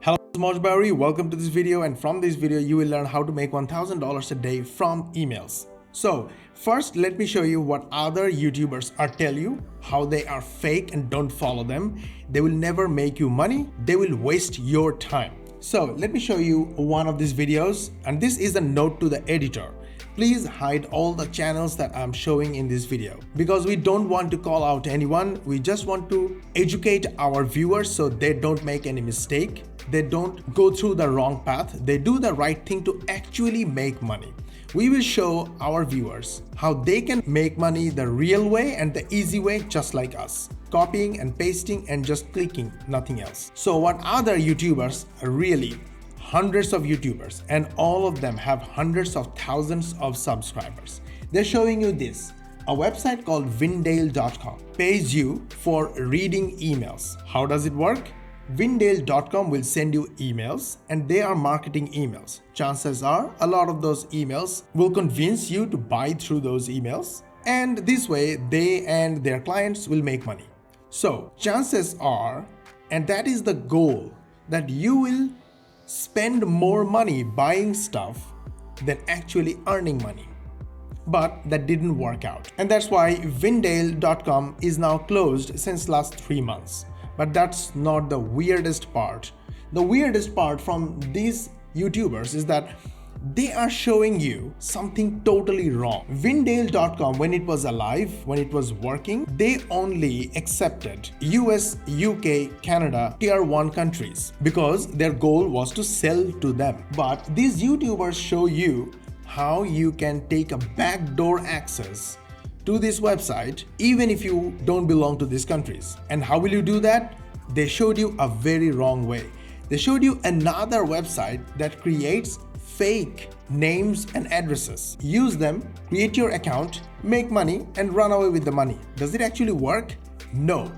Hello, this is Mosh Bari. Welcome to this video, and from this video you will learn how to make $1,000 a day from emails. So first let me show you what other YouTubers are tell you, how they are fake and don't follow them. They will never make you money. They will waste your time. So let me show you one of these videos, and this is a note to the editor. Please hide all the channels that I'm showing in this video because we don't want to call out anyone. We just want to educate our viewers so they don't make any mistake. They don't go through the wrong path. They do the right thing to actually make money. We will show our viewers how they can make money the real way and the easy way, just like us. Copying and pasting and just clicking, nothing else. So what other YouTubers really, hundreds of YouTubers, and all of them have hundreds of thousands of subscribers. They're showing you this. A website called Vindale.com pays you for reading emails. How does it work? Vindale.com will send you emails and they are marketing emails. Chances are a lot of those emails will convince you to buy through those emails, and this way they and their clients will make money. So chances are, and that is the goal, that you will spend more money buying stuff than actually earning money. But that didn't work out. And that's why Vindale.com is now closed since last 3 months. But that's not the weirdest part. The weirdest part from these YouTubers is that they are showing you something totally wrong. Vindale.com, when it was alive, when it was working, they only accepted US, UK, Canada, tier 1 countries because their goal was to sell to them. But these YouTubers show you how you can take a backdoor access to this website even if you don't belong to these countries. And how will you do that? They showed you a very wrong way. They showed you another website that creates fake names and addresses. Use them, create your account, make money, and run away with the money. Does it actually work? No.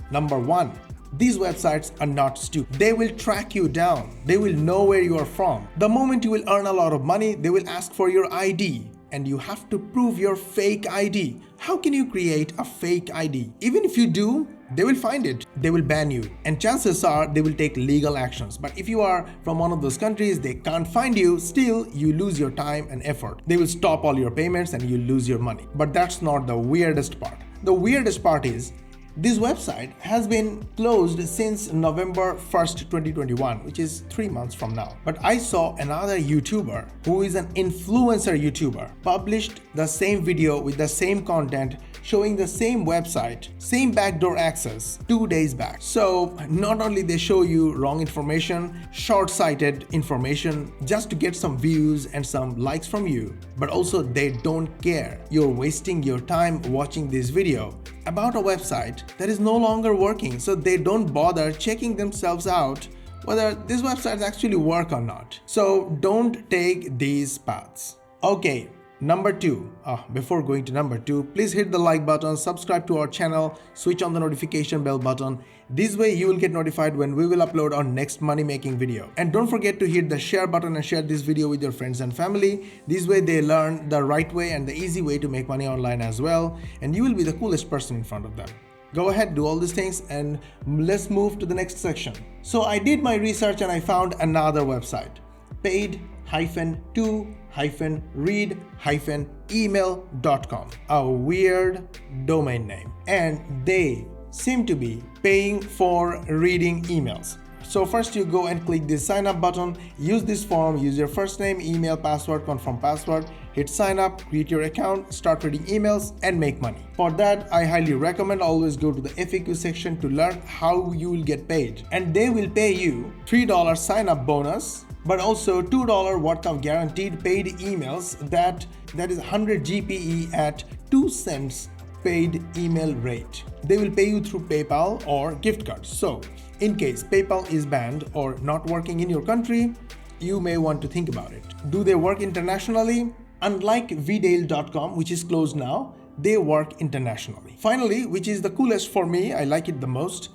Number one, these websites are not stupid. They will track you down. They will know where you are from. The moment you will earn a lot of money, they will ask for your ID. And you have to prove your fake ID. How can you create a fake ID? Even if you do, they will find it. They will ban you. And chances are they will take legal actions. But if you are from one of those countries, they can't find you, still you lose your time and effort. They will stop all your payments and you lose your money. But that's not the weirdest part. The weirdest part is this website has been closed since November 1st, 2021, which is 3 months from now. But I saw another YouTuber who is an influencer YouTuber published the same video with the same content showing the same website, same backdoor access 2 days back. So not only they show you wrong information, short-sighted information just to get some views and some likes from you, but also they don't care. You're wasting your time watching this video about a website that is no longer working, so they don't bother checking themselves out whether these websites actually work or not. So don't take these paths. Okay, number 2. Before going to number 2, please hit the like button, subscribe to our channel, switch on the notification bell button. This way you will get notified when we will upload our next money making video. And don't forget to hit the share button and share this video with your friends and family. This way they learn the right way and the easy way to make money online as well. And you will be the coolest person in front of them. Go ahead, do all these things, and let's move to the next section. So I did my research and I found another website. paid-to-read-email.com, a weird domain name, and they seem to be paying for reading emails. So first you go and click this sign up button, use this form, use your first name, email, password, confirm password, hit sign up, create your account, start reading emails, and make money. For that, I highly recommend always go to the FAQ section to learn how you will get paid. And they will pay you $3 sign up bonus, but also $2 worth of guaranteed paid emails that is 100 GPE at 2 cents paid email rate. They will pay you through PayPal or gift cards. So in case PayPal is banned or not working in your country, you may want to think about it. Do they work internationally? Unlike Vindale.com, which is closed now, they work internationally. Finally, which is the coolest for me, I like it the most,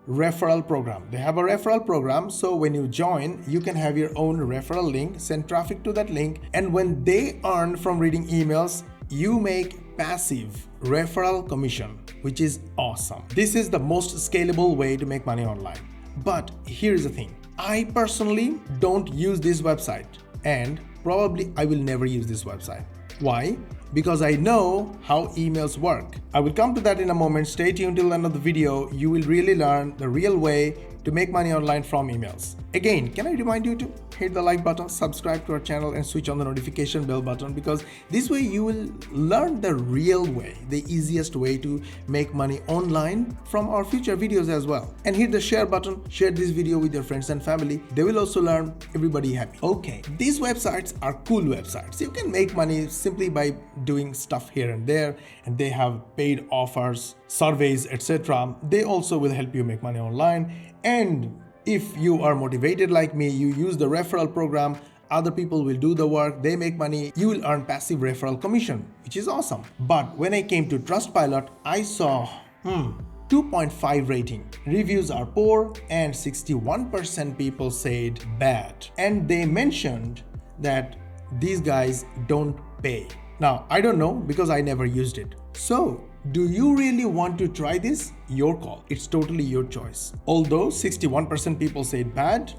referral program. They have a referral program, so when you join, you can have your own referral link, send traffic to that link, and when they earn from reading emails, you make passive referral commission, which is awesome. This is the most scalable way to make money online. But here's the thing. I personally don't use this website, and probably I will never use this website. Why? Because I know how emails work. I will come to that in a moment. Stay tuned till the end of the video. You will really learn the real way to make money online from emails. Again, can I remind you to hit the like button, subscribe to our channel, and switch on the notification bell button, because this way you will learn the real way, the easiest way to make money online from our future videos as well. And hit the share button, share this video with your friends and family. They will also learn, everybody happy. Okay, these websites are cool websites. You can make money simply by doing stuff here and there, and they have paid offers, surveys, etc. They also will help you make money online. And if you are motivated like me, you use the referral program, other people will do the work, they make money, you will earn passive referral commission, which is awesome. But when I came to Trustpilot, I saw 2.5 rating. Reviews are poor and 61% people said bad. And they mentioned that these guys don't pay. Now, I don't know because I never used it. So, do you really want to try this? Your call. It's totally your choice. Although 61% people said bad,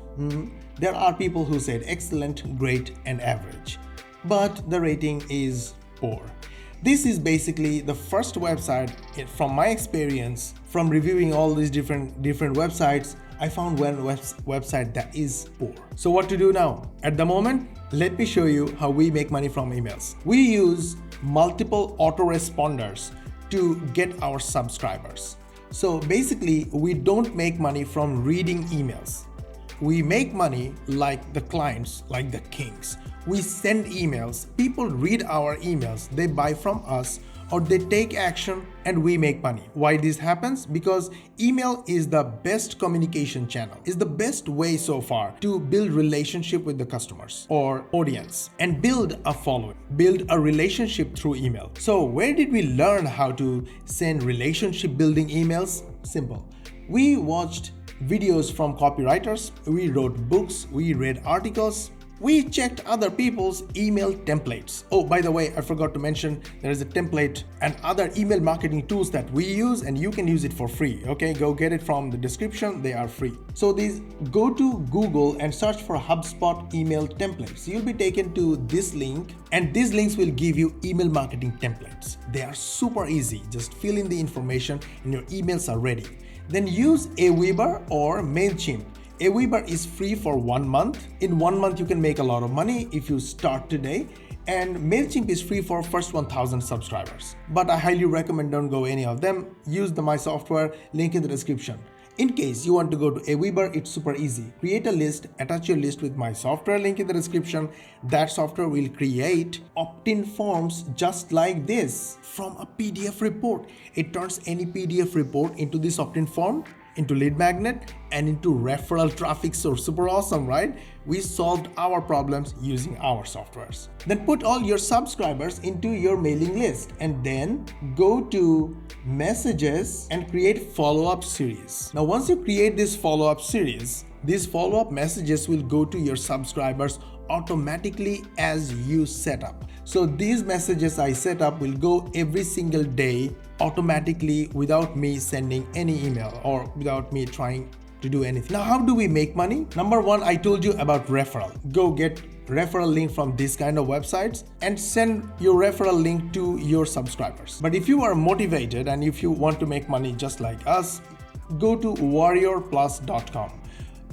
there are people who said excellent, great, and average. But the rating is poor. This is basically the first website, from my experience, from reviewing all these different websites, I found one website that is poor. So what to do now? At the moment, let me show you how we make money from emails. We use multiple autoresponders to get our subscribers. So basically, we don't make money from reading emails. We make money like the clients, like the kings. We send emails, people read our emails, they buy from us, or they take action and we make money. Why this happens? Because email is the best communication channel, is the best way so far to build relationship with the customers or audience and build a following, build a relationship through email. So where did we learn how to send relationship building emails? Simple. We watched videos from copywriters, we wrote books, we read articles, we checked other people's email templates. Oh, by the way, I forgot to mention there is a template and other email marketing tools that we use, and you can use it for free. Okay, go get it from the description, they are free. So go to Google and search for HubSpot email templates. You'll be taken to this link, and these links will give you email marketing templates. They are super easy. Just fill in the information and your emails are ready. Then use Aweber or MailChimp. Aweber is free for 1 month. In 1 month, you can make a lot of money if you start today. And MailChimp is free for first 1,000 subscribers. But I highly recommend don't go any of them. Use my software, link in the description. In case you want to go to Aweber, it's super easy. Create a list, attach your list with my software, link in the description. That software will create opt-in forms just like this from a PDF report. It turns any PDF report into this opt-in form, into lead magnet, and into referral traffic. So super awesome, right? We solved our problems using our softwares. Then put all your subscribers into your mailing list and then go to messages and create follow-up series. Now, once you create this follow-up series, these follow-up messages will go to your subscribers automatically as you set up. So these messages I set up will go every single day automatically without me sending any email or without me trying to do anything. Now, how do we make money? Number one, I told you about referral. Go get referral link from this kind of websites and send your referral link to your subscribers. But if you are motivated and if you want to make money just like us, go to warriorplus.com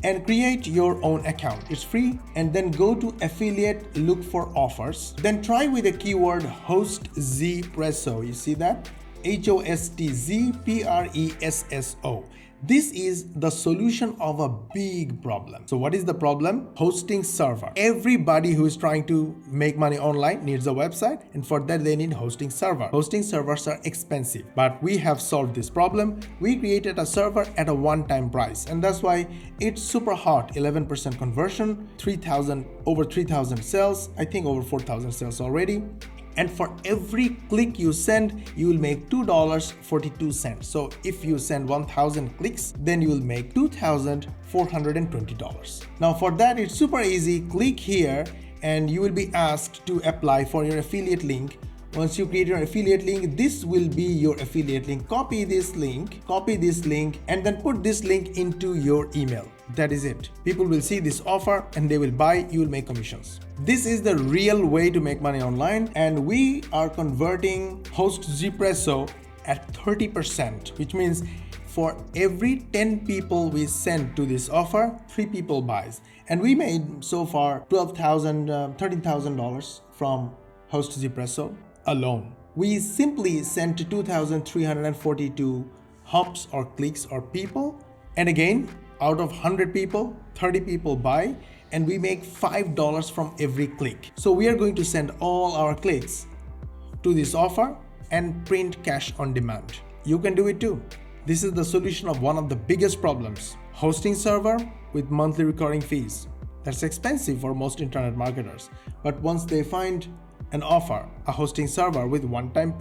and create your own account. It's free. And then go to affiliate, look for offers. Then try with the keyword HostZpresso. You see that? HostZpresso. This is the solution of a big problem. So what is the problem? Hosting server. Everybody who is trying to make money online needs a website, and for that they need hosting server. Hosting servers are expensive, but we have solved this problem. We created a server at a one-time price, and that's why it's super hot. 11% conversion, over 3,000 sales, I think over 4,000 sales already. And for every click you send, you will make $2.42. So if you send 1,000 clicks, then you will make $2,420. Now for that, it's super easy. Click here and you will be asked to apply for your affiliate link. Once you create your affiliate link, this will be your affiliate link. Copy this link, and then put this link into your email. That is it. People will see this offer and they will buy, you will make commissions. This is the real way to make money online, and we are converting Host Zpresso at 30%, which means for every 10 people we send to this offer, 3 people buys. And we made so far $13,000 from Host Zpresso alone. We simply sent 2,342 hops or clicks or people. And again, out of 100 people, 30 people buy, and we make $5 from every click. So we are going to send all our clicks to this offer and print cash on demand. You can do it too. This is the solution of one of the biggest problems: hosting server with monthly recurring fees. That's expensive for most internet marketers. But once they find an offer, a hosting server with one-time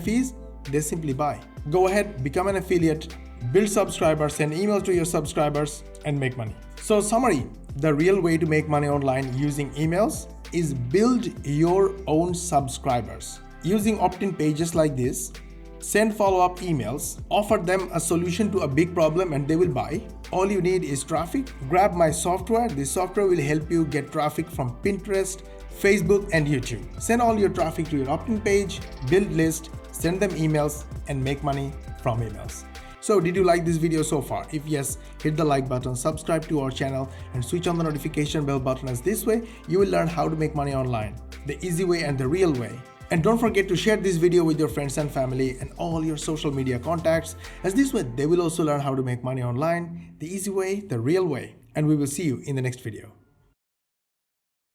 fees, they simply buy. Go ahead, become an affiliate, build subscribers, send emails to your subscribers, and make money. So summary, the real way to make money online using emails is build your own subscribers. Using opt-in pages like this, send follow-up emails, offer them a solution to a big problem, and they will buy. All you need is traffic. Grab my software. This software will help you get traffic from Pinterest, Facebook, and YouTube. Send all your traffic to your opt-in page, build list, send them emails, and make money from emails. So did you like this video so far? If yes, hit the like button, subscribe to our channel, and switch on the notification bell button, as this way you will learn how to make money online, the easy way and the real way. And don't forget to share this video with your friends and family and all your social media contacts, as this way they will also learn how to make money online, the easy way, the real way. And we will see you in the next video.